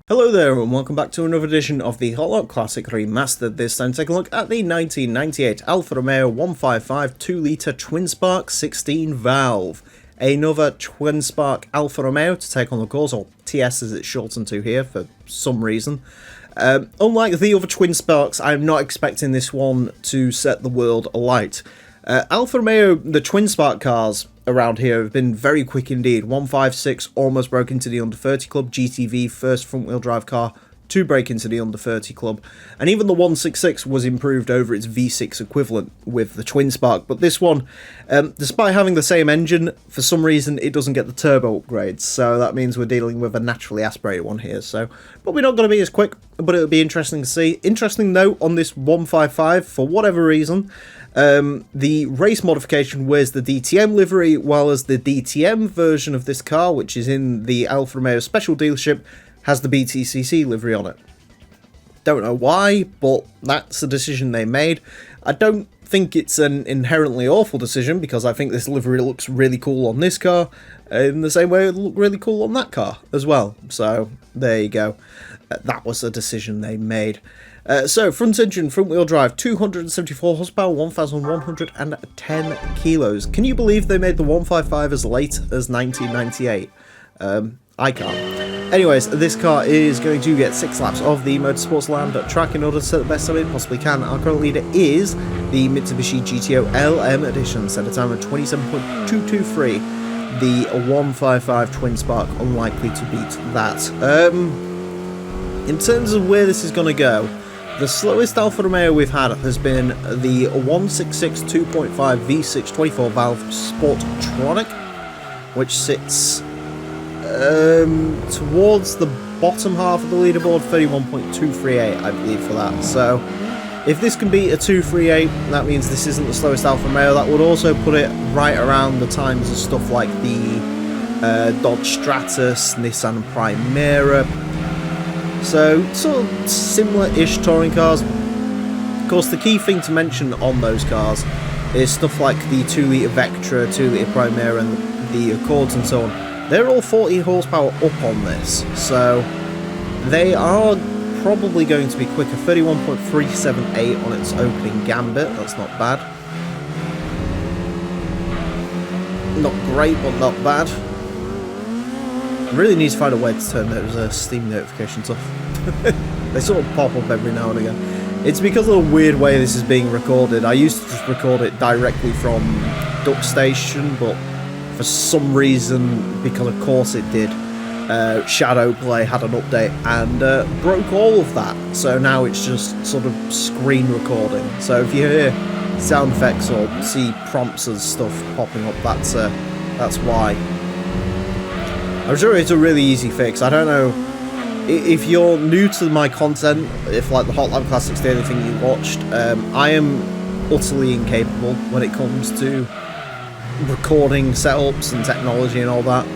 Hello there and welcome back to another edition of the Hot Lot Classic Remastered. This time take a look at the 1998 Alfa Romeo 155 2-litre twin-spark 16 valve. Another twin-spark Alfa Romeo to take on the course, or TS as it's shortened to here for some reason. Unlike the other twin-sparks, I'm not expecting this one to set the world alight. Alfa Romeo, the twin-spark cars around here have been very quick indeed. 156 almost broke into the under 30 club. GTV, first front-wheel drive car to break into the under 30 club. And even the 166 was improved over its V6 equivalent with the twin spark. But this one, despite having the same engine, for some reason it doesn't get the turbo upgrades. So that means we're dealing with a naturally aspirated one here. So probably not going to be as quick, but it'll be interesting to see. Interesting note on this 155, for whatever reason, the race modification wears the DTM livery, while as the DTM version of this car, which is in the Alfa Romeo special dealership, has the BTCC livery on it. Don't know why, but that's the decision they made. I don't think it's an inherently awful decision, because I think this livery looks really cool on this car, in the same way it looked really cool on that car as well. So there you go. That was the decision they made. So, front engine, front wheel drive, 274 horsepower, 1,110 kilos. Can you believe they made the 155 as late as 1998? I can't. Anyways, this car is going to get 6 laps of the Motorsports Land track in order to set the best time it possibly can. Our current leader is the Mitsubishi GTO LM Edition, set a time of 27.223. The 155 twin spark, unlikely to beat that. In terms of where this is going to go, the slowest Alfa Romeo we've had has been the 166 2.5 V6 24 valve Sportronic, which sits towards the bottom half of the leaderboard, 31.238 I believe for that. So if this can beat a 238, that means this isn't the slowest Alfa Romeo. That would also put it right around the times of stuff like the Dodge Stratus, Nissan Primera. So, sort of similar-ish touring cars. Of course, the key thing to mention on those cars is stuff like the 2-litre Vectra, 2-litre Primera, and the Accords and so on. They're all 40 horsepower up on this, so they are probably going to be quicker. 31.378 on its opening gambit, that's not bad. Not great, but not bad. I really need to find a way to turn those Steam notifications off. They sort of pop up every now and again. It's because of the weird way this is being recorded. I used to just record it directly from DuckStation, but for some reason, because of course it did, Shadowplay had an update and broke all of that. So now it's just sort of screen recording. So if you hear sound effects or see prompts and stuff popping up, that's why. I'm sure it's a really easy fix. I don't know if you're new to my content, if like the Hot Lap Classics the only thing you watched. I am utterly incapable when it comes to recording setups and technology and all that.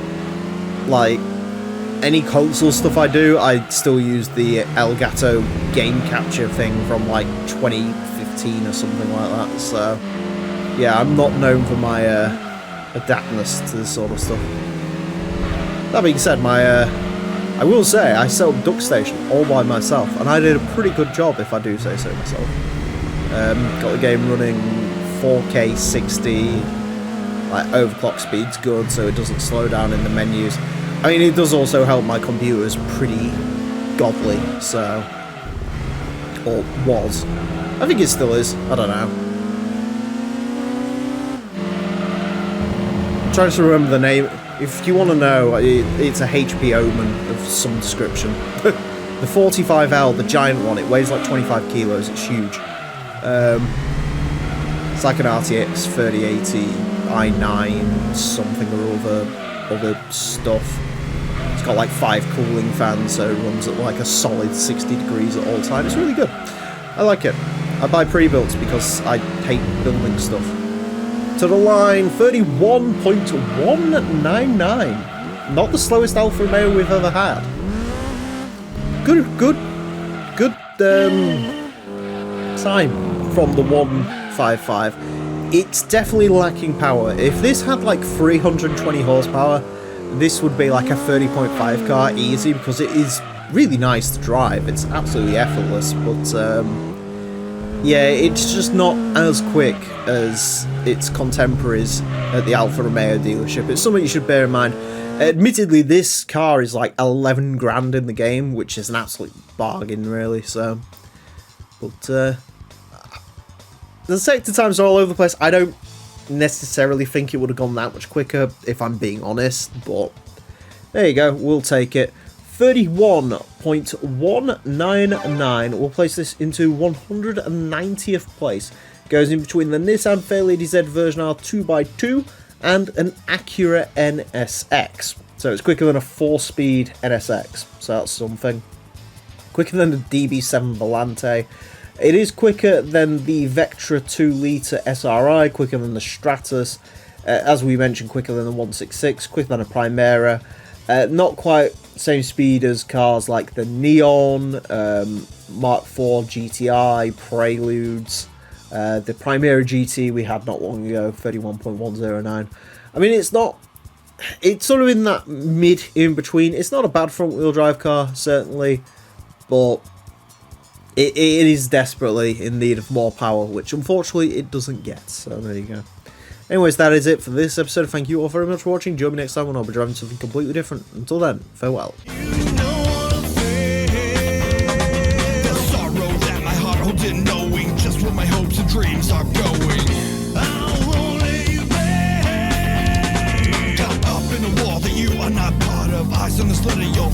Like any console stuff I do, I still use the Elgato game capture thing from like 2015 or something like that. So yeah, I'm not known for my adaptness to this sort of stuff. That being said, I will say I set up DuckStation all by myself, and I did a pretty good job, if I do say so myself. Got the game running 4K 60, like overclock speed's good, so it doesn't slow down in the menus. I mean, it does also help my computer's pretty godly, so, or was. I think it still is. I don't know. I'm trying to remember the name. If you want to know, it's a HP Omen of some description. The 45L, the giant one, it weighs like 25 kilos, it's huge. It's like an RTX 3080 i9 something or other stuff. It's got like 5 cooling fans, so it runs at like a solid 60 degrees at all times. It's really good. I like it. I buy pre-builts because I hate building stuff. To the line, 31.199. Not the slowest Alfa Romeo we've ever had. Good time from the 155. It's definitely lacking power. If this had like 320 horsepower, this would be like a 30.5 car easy, because it is really nice to drive. It's absolutely effortless, but yeah, it's just not as quick as its contemporaries at the Alfa Romeo dealership. It's something you should bear in mind. Admittedly, this car is like 11 grand in the game, which is an absolute bargain, really. So, but the sector times are all over the place. I don't necessarily think it would have gone that much quicker, if I'm being honest, but there you go, we'll take it. 31.199. We'll place this into 190th place. Goes in between the Nissan Fairlady Z version R 2x2 and an Acura NSX. So it's quicker than a 4-speed NSX, so that's something. Quicker than the DB7 Volante. It is quicker than the Vectra 2-litre SRI, quicker than the Stratus, as we mentioned, quicker than the 166, quicker than a Primera. Not quite same speed as cars like the Neon, Mark IV GTI, Preludes, the Primera GT we had not long ago, 31.109. I mean, it's not... It's sort of in that in-between. It's not a bad front-wheel drive car, certainly, but it is desperately in need of more power, which unfortunately it doesn't get. So there you go. Anyways, that is it for this episode. Thank you all very much for watching. Join me next time when I'll be driving something completely different. Until then, farewell. Knowing just where my hopes and dreams are going. I'll only pay. Got up in a wall that you are not part of. Eyes on the slit of your